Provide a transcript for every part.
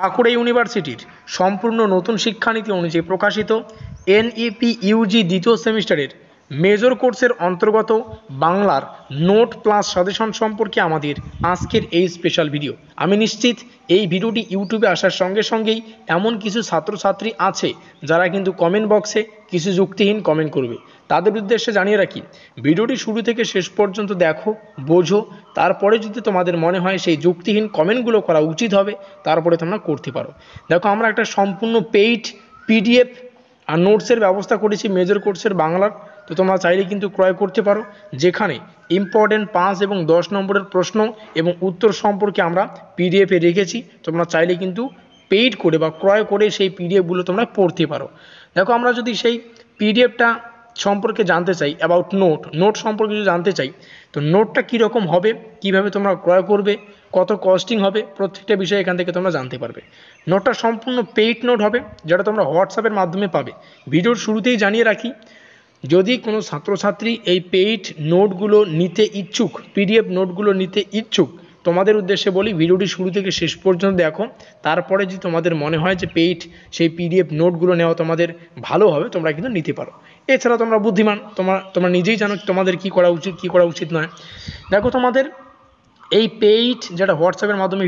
বাঁকুড়া ইউনিভার্সিটির সম্পূর্ণ নতুন শিক্ষানীতি অনুযায়ী প্রকাশিত এনইপি ইউজি দ্বিতীয় সেমিস্টারের মেজর কোর্সের অন্তর্গত বাংলার নোট প্লাস সাজেশন সম্পর্কে আমাদের আজকের এই স্পেশাল ভিডিও। আমি নিশ্চিত এই ভিডিওটি ইউটিউবে আসার সঙ্গে সঙ্গেই এমন কিছু ছাত্রছাত্রী আছে যারা কিন্তু কমেন্ট বক্সে কিছু যুক্তিহীন কমেন্ট করবে। তাদের উদ্দেশ্যে জানিয়ে রাখি, ভিডিওটি শুরু থেকে শেষ পর্যন্ত দেখো, বোঝো, তারপরে যদি তোমাদের মনে হয় সেই যুক্তিহীন কমেন্টগুলো করা উচিত হবে তারপরে তোমরা করতে পারো। দেখো, আমরা একটা সম্পূর্ণ পেইড পিডিএফ আর নোটসের ব্যবস্থা করেছি মেজর কোর্সের বাংলার। তো তোমরা চাইলে কিন্তু ক্রয় করতে পারো, যেখানে ইম্পর্টেন্ট 5 এবং 10 নম্বরের প্রশ্ন এবং উত্তর সম্পর্কে আমরা পিডিএফে রেখেছি। তোমরা চাইলে কিন্তু পেইড করে বা ক্রয় করে সেই পিডিএফগুলো তোমরা পড়তে পারো। দেখো, আমরা যদি সেই পিডিএফটা সম্পর্কে জানতে চাই, অ্যাবাউট নোট সম্পর্কে যদি জানতে চাই, তো নোটটা কীরকম হবে, কিভাবে তোমরা ক্রয় করবে, কত কস্টিং হবে, প্রত্যেকটা বিষয় এখান থেকে তোমরা জানতে পারবে। নোটটা সম্পূর্ণ পেইড নোট হবে, যেটা তোমরা হোয়াটসঅ্যাপের মাধ্যমে পাবে। ভিডিওর শুরুতেই জানিয়ে রাখি, যদি কোনো ছাত্রছাত্রী এই পেইড নোটগুলো নিতে ইচ্ছুক, পিডিএফ নোটগুলো নিতে ইচ্ছুক, তোমাদের উদ্দেশ্যে বলি ভিডিওটি শুরু থেকে শেষ পর্যন্ত দেখো। তারপরে যদি তোমাদের মনে হয় যে পেইড সেই পিডিএফ নোটগুলো নেওয়া তোমাদের ভালো হবে, তোমরা কিন্তু নিতে পারো। এছাড়া তোমরা বুদ্ধিমান, তোমরা নিজেই জানো তোমাদের কী করা উচিত কী করা উচিত নয়। দেখো, তোমাদের এই পেইড যেটা হোয়াটসঅ্যাপের মাধ্যমে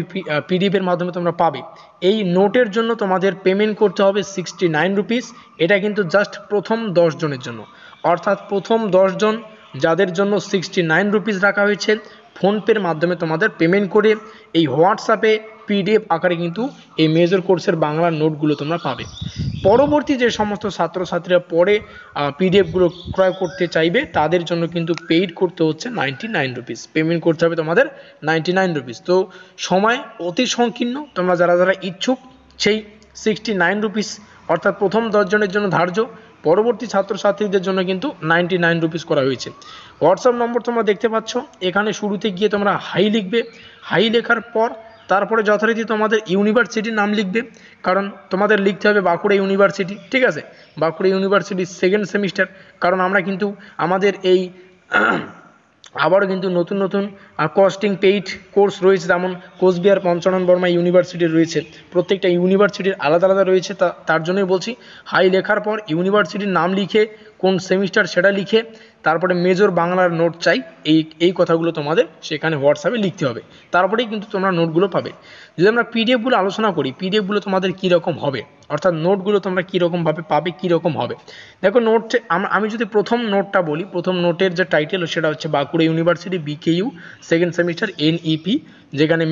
পিডিএফের মাধ্যমে তোমরা পাবে, এই নোটের জন্য তোমাদের পেমেন্ট করতে হবে 69 রুপিস। এটা কিন্তু জাস্ট প্রথম 10 জনের জন্য, অর্থাৎ প্রথম 10 জন যাদের জন্য 69 রুপিস রাখা হয়েছে, ফোনপের মাধ্যমে তোমাদের পেমেন্ট করে এই হোয়াটসঅ্যাপে পিডিএফ আকারে কিন্তু এই মেজর কোর্সের বাংলার নোটগুলো তোমরা পাবে। পরবর্তী যে সমস্ত ছাত্রছাত্রীরা পরে পিডিএফগুলো ক্রয় করতে চাইবে, তাদের জন্য কিন্তু পেইড করতে হচ্ছে 99 রুপিস, পেমেন্ট করতে হবে তোমাদের 99 রুপিস। তো সময় অতি সংকীর্ণ, তোমরা যারা যারা ইচ্ছুক সেই 69 রুপিস অর্থাৎ প্রথম 10 জনের জন্য ধার্য, পরবর্তী ছাত্রছাত্রীদের জন্য কিন্তু 99 রুপিস করা হয়েছে। হোয়াটসঅ্যাপ নম্বর তোমরা দেখতে পাচ্ছ, এখানে শুরুতে গিয়ে তোমরা হাই লিখবে। হাই লেখার পর তারপরে যথারীতি তোমাদের ইউনিভার্সিটির নাম লিখবে, কারণ তোমাদের লিখতে হবে বাঁকুড়া ইউনিভার্সিটি, ঠিক আছে, বাঁকুড়া ইউনিভার্সিটির 2nd সেমিস্টার। কারণ আমরা কিন্তু আমাদের এই আবারও কিন্তু নতুন নতুন কস্টিং পেইড কোর্স রয়েছে, যেমন কোচবিহার পঞ্চানন বর্মা ইউনিভার্সিটি রয়েছে। প্রত্যেকটা ইউনিভার্সিটির আলাদা আলাদা রয়েছে, তার জন্যই বলছি হাই লেখার পর ইউনিভার্সিটির নাম লিখে কোন সেমিস্টার সেটা লিখে তারপরে মেজর বাংলার নোট চাই, এই কথাগুলো তোমাদের সেখানে হোয়াটসঅ্যাপে লিখতে হবে। তারপরেই কিন্তু তোমরা নোটগুলো পাবে। যদি আমরা পিডিএফগুলো আলোচনা করি, পিডিএফগুলো তোমাদের কীরকম হবে, অর্থাৎ নোটগুলো তোমরা কীরকমভাবে পাবে, কীরকম হবে। দেখো, আমি যদি প্রথম নোটটা বলি, প্রথম নোটের যে টাইটেল সেটা হচ্ছে Bankura university BKU 2nd semester NEP, যেখানে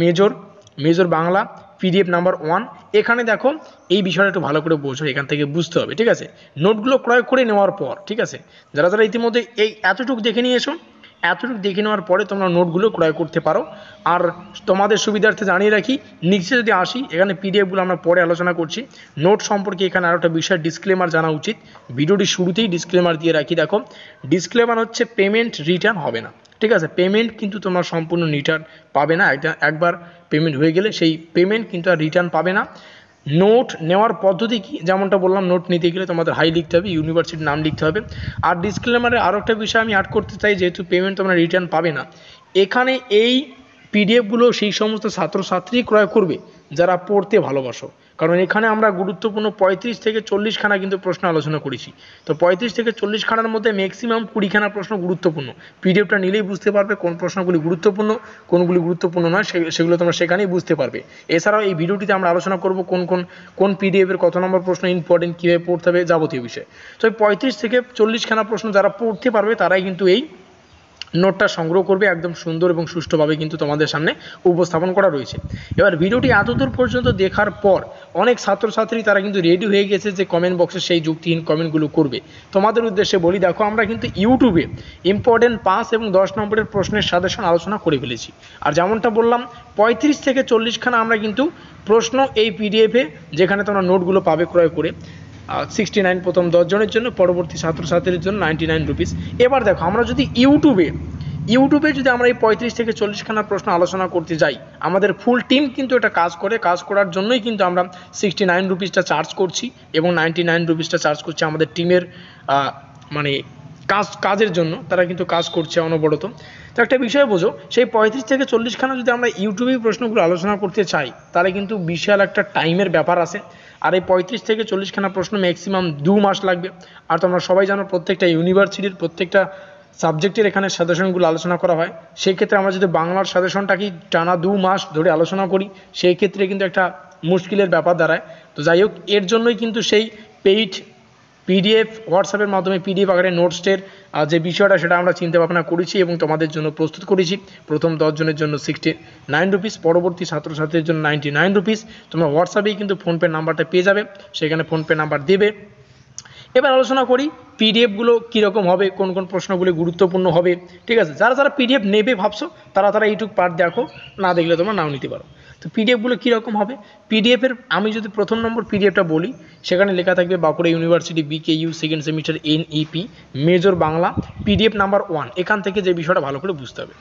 মেজর বাংলা পিডিএফ নাম্বার 1। এখানে দেখো, এই বিষয়টা একটু ভালো করে বোঝো, এখান থেকে বুঝতে হবে, ঠিক আছে। নোটগুলো ক্রয় করে নেওয়ার পর, ঠিক আছে, যারা যারা ইতিমধ্যে এই এতটুকু দেখে নিয়েছো, এতটুকু দেখে নেওয়ার পরে তোমরা নোটগুলো ক্রয় করতে পারো। আর তোমাদের সুবিধার্থে জানিয়ে রাখি, নিচে যদি আসি, এখানে পিডিএফগুলো আমরা পরে আলোচনা করছি। নোট সম্পর্কে এখানে আরও একটা বিষয় ডিসক্লেমার জানা উচিত, ভিডিওটি শুরুতেই ডিসক্লেমার দিয়ে রাখি। দেখো, ডিসক্লেমার হচ্ছে পেমেন্ট রিটার্ন হবে না, ঠিক আছে। পেমেন্ট কিন্তু তোমরা সম্পূর্ণ রিটার্ন পাবে না, একবার পেমেন্ট হয়ে গেলে সেই পেমেন্ট কিন্তু আর রিটার্ন পাবে না। নোট নেওয়ার পদ্ধতি কি, যেমনটা বললাম, নোট নিতে গেলে তোমাদের হাই লিখতে হবে, ইউনিভার্সিটির নাম লিখতে হবে। আর ডিসক্লেমারে আরও একটা বিষয় আমি অ্যাড করতে চাই, যেহেতু পেমেন্ট তোমরা রিটার্ন পাবে না, এখানে এই পিডিএফগুলো সেই সমস্ত ছাত্রছাত্রী ক্রয় করবে যারা পড়তে ভালোবাসো। কারণ এখানে আমরা গুরুত্বপূর্ণ 35 থেকে 40 খানা কিন্তু প্রশ্ন আলোচনা করেছি। তো 35 থেকে 40 খানার মধ্যে ম্যাক্সিমাম 20 খানা প্রশ্ন গুরুত্বপূর্ণ। পিডিএফটা নিলেই বুঝতে পারবে কোন প্রশ্নগুলি গুরুত্বপূর্ণ, কোনগুলি গুরুত্বপূর্ণ নয়, সেগুলো তোমরা সেখানেই বুঝতে পারবে। এছাড়াও এই ভিডিওটিতে আমরা আলোচনা করব কোন পিডিএফের কত নম্বর প্রশ্ন ইম্পর্টেন্ট, কীভাবে পড়তে হবে, যাবতীয় বিষয়। তো 35 থেকে 40 খানা প্রশ্ন যারা পড়তে পারবে তারাই কিন্তু এই নোটটা সংগ্রহ করবে, একদম সুন্দর এবং সুষ্ঠুভাবে কিন্তু তোমাদের সামনে উপস্থাপন করা রয়েছে। এবার ভিডিওটি এতদূর পর্যন্ত দেখার পর অনেক ছাত্রছাত্রী তারা কিন্তু রেডি হয়ে গেছে যে কমেন্ট বক্সে সেই যুক্তিহীন কমেন্টগুলো করবে। তোমাদের উদ্দেশ্যে বলি, দেখো, আমরা কিন্তু ইউটিউবে ইম্পর্টেন্ট 5 এবং 10 নম্বরের প্রশ্নের সাজেশন আলোচনা করে ফেলেছি। আর যেমনটা বললাম, 35 থেকে 40 খানা আমরা কিন্তু প্রশ্ন এই পিডিএফে, যেখানে তোমরা নোটগুলো পাবে ক্রয় করে 69 প্রথম 10 জনের জন্য, পরবর্তী ছাত্রছাত্রীদের জন্য 99 রুপিস। এবার দেখো, আমরা যদি ইউটিউবে যদি আমরা এই 35 থেকে 40 খানা প্রশ্ন আলোচনা করতে যাই, আমাদের ফুল টিম কিন্তু এটা কাজ করার জন্যই কিন্তু আমরা 69 রুপিসটা চার্জ করছি এবং 99 রুপিসটা চার্জ করছি আমাদের টিমের মানে কাজের জন্য তারা কিন্তু কাজ করছে অনবরত। তো একটা বিষয় বোঝো, সেই 35 থেকে 40খানা যদি আমরা ইউটিউবেই প্রশ্নগুলো আলোচনা করতে চাই তাহলে কিন্তু বিশাল একটা টাইমের ব্যাপার আছে। আর এই 35 থেকে 40খানা প্রশ্ন ম্যাক্সিমাম 2 মাস লাগবে। আর তোমরা সবাই জানো প্রত্যেকটা ইউনিভার্সিটির প্রত্যেকটা সাবজেক্টের এখানে সাজেশনগুলো আলোচনা করা হয়। সেই ক্ষেত্রে আমরা যদি বাংলার সাজেশনটাকেই টানা 2 মাস ধরে আলোচনা করি সেই ক্ষেত্রে কিন্তু একটা মুশকিলের ব্যাপার দাঁড়ায়। তো যাই হোক, এর জন্যই কিন্তু সেই পেইড পিডিএফ হোয়াটসঅ্যাপের মাধ্যমে পিডিএফ আকারে নোটসের যে বিষয়টা সেটা আমরা চিন্তা ভাবনা করেছি এবং তোমাদের জন্য প্রস্তুত করেছি। প্রথম 10 জনের জন্য 69 রুপিস, পরবর্তী ছাত্রছাত্রীদের জন্য 99 রুপিস। তোমরা হোয়াটসঅ্যাপেই কিন্তু ফোনপে নাম্বারটা পেয়ে যাবে, সেখানে ফোনপে নাম্বার দেবে। এবার আলোচনা করি পিডিএফগুলো কীরকম হবে, কোন কোন প্রশ্নগুলি গুরুত্বপূর্ণ হবে। ঠিক আছে, যারা যারা পিডিএফ নেবে ভাবছো তারা এইটুকু পার্ট দেখো, না দেখলে তোমরা নাও নিতে পারো। তো পিডিএফগুলো কীরকম হবে, পিডিএফের আমি যদি প্রথম নম্বর পিডিএফটা বলি সেখানে লেখা থাকবে Bankura university BKU second semester NEP major Bangla PDF number 1। এখান থেকে যে বিষয়টা ভালো করে বুঝতে হবে।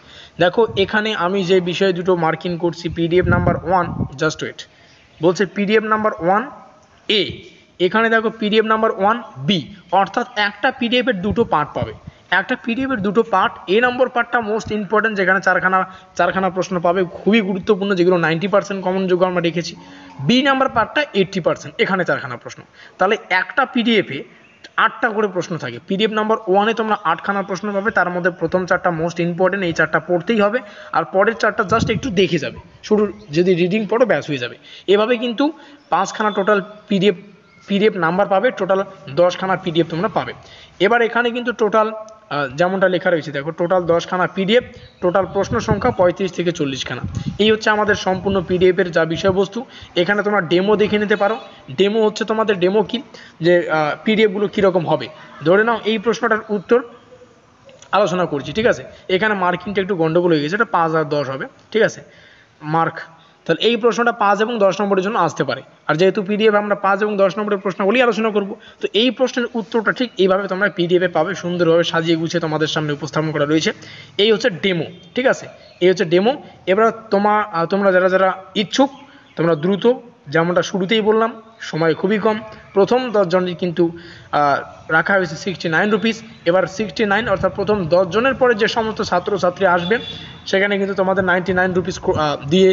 দেখো এখানে আমি যে বিষয় দুটো মার্কিং করছি পিডিএফ নাম্বার 1, জাস্ট ওয়েট, বলছে পিডিএফ নাম্বার 1 এ, এখানে দেখো পিডিএফ নাম্বার 1 বি, অর্থাৎ একটা পিডিএফের দুটো পার্ট পাবে। একটা পিডিএফের দুটো পার্ট, এ নম্বর পার্টটা মোস্ট ইম্পর্টেন্ট, যেখানে চারখানা প্রশ্ন পাবে, খুবই গুরুত্বপূর্ণ, যেগুলো 90% কমন যোগ্য আমরা রেখেছি। বি নাম্বার পার্টটা 80%, এখানে 4খানা প্রশ্ন। তাহলে একটা পিডিএফে 8টা করে প্রশ্ন থাকে। পিডিএফ নাম্বার 1-এ তোমরা 8খানা প্রশ্ন পাবে, তার মধ্যে প্রথম 4টা মোস্ট ইম্পর্টেন্ট, এই 4টা পড়তেই হবে, আর পরের 4টা জাস্ট একটু দেখে যাবে, শুরু যদি রিডিং পড়ো ব্যাস হয়ে যাবে। এভাবে কিন্তু 5খানা টোটাল পিডিএফ নাম্বার পাবে, টোটাল 10খানা পিডিএফ তোমরা পাবে। এবার এখানে কিন্তু টোটাল যেমনটা লেখা রয়েছে দেখো, টোটাল 10খানা পিডিএফ, টোটাল প্রশ্ন সংখ্যা 35 থেকে 40খানা। এই হচ্ছে আমাদের সম্পূর্ণ পিডিএফের যা বিষয়বস্তু। এখানে তোমরা ডেমো দেখে নিতে পারো। ডেমো হচ্ছে তোমাদের ডেমো কি, যে পিডিএফগুলো কীরকম হবে। ধরে নাও এই প্রশ্নটার উত্তর আলোচনা করছি, ঠিক আছে, এখানে মার্কিংটা একটু গন্ডগোল হয়ে গেছে, এটা 5 আর 10 হবে, ঠিক আছে মার্ক। তাহলে এই প্রশ্নটা 5 এবং 10 নম্বরের জন্য আসতে পারে। আর যেহেতু পিডিএফ আমরা 5 এবং 10 নম্বরের প্রশ্নগুলি আলোচনা করব, তো এই প্রশ্নের উত্তরটা ঠিক এইভাবে তোমরা পিডিএফে পাবে, সুন্দরভাবে সাজিয়ে গুছিয়ে তোমাদের সামনে উপস্থাপন করা রয়েছে। এই হচ্ছে ডেমো, ঠিক আছে, এই হচ্ছে ডেমো। এবার তোমরা যারা ইচ্ছুক তোমরা দ্রুত, যেমনটা শুরুতেই বললাম, সময় খুবই কম, প্রথম 10 জনের কিন্তু রাখা হয়েছে 69 রুপিস। এবার 69 অর্থাৎ প্রথম 10 জনের পরে যে সমস্ত ছাত্রছাত্রী আসবে সেখানে কিন্তু তোমাদের 99 রুপিস দিয়ে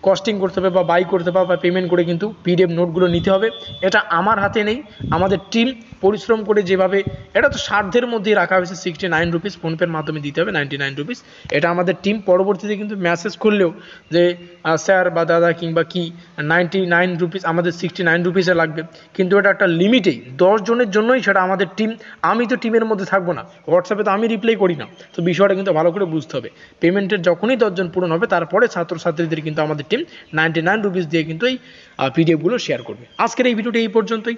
কস্টিং করতে হবে বা বাই করতে হবে বা পেমেন্ট করে কিন্তু পিডিএফ নোটগুলো নিতে হবে। এটা আমার হাতে নেই, আমাদের টিম পরিশ্রম করে যেভাবে, এটা তো সাধ্যের মধ্যেই রাখা হয়েছে 69 রুপিস, ফোনপের মাধ্যমে দিতে হবে 99 রুপিস। এটা আমাদের টিম পরবর্তীতে কিন্তু মেসেজ করলেও যে স্যার বা দাদা কিংবা কি 99 রুপিস আমাদের 69 রুপিসে লাগবে, কিন্তু এটা একটা লিমিটেই 10 জনের জন্যই, সেটা আমাদের টিম, আমি তো টিমের মধ্যে থাকবো না, হোয়াটসঅ্যাপে তো আমি রিপ্লাই করি না। তো বিষয়টা কিন্তু ভালো করে বুঝতে হবে। পেমেন্টের যখনই 10 জন পূরণ হবে তারপরে ছাত্রছাত্রীদের কিন্তু আমাদের টিম 99 রুপিস দিয়ে কিন্তু এই পিডিএফগুলো শেয়ার করবে। আজকের এই ভিডিওটি এই পর্যন্তই।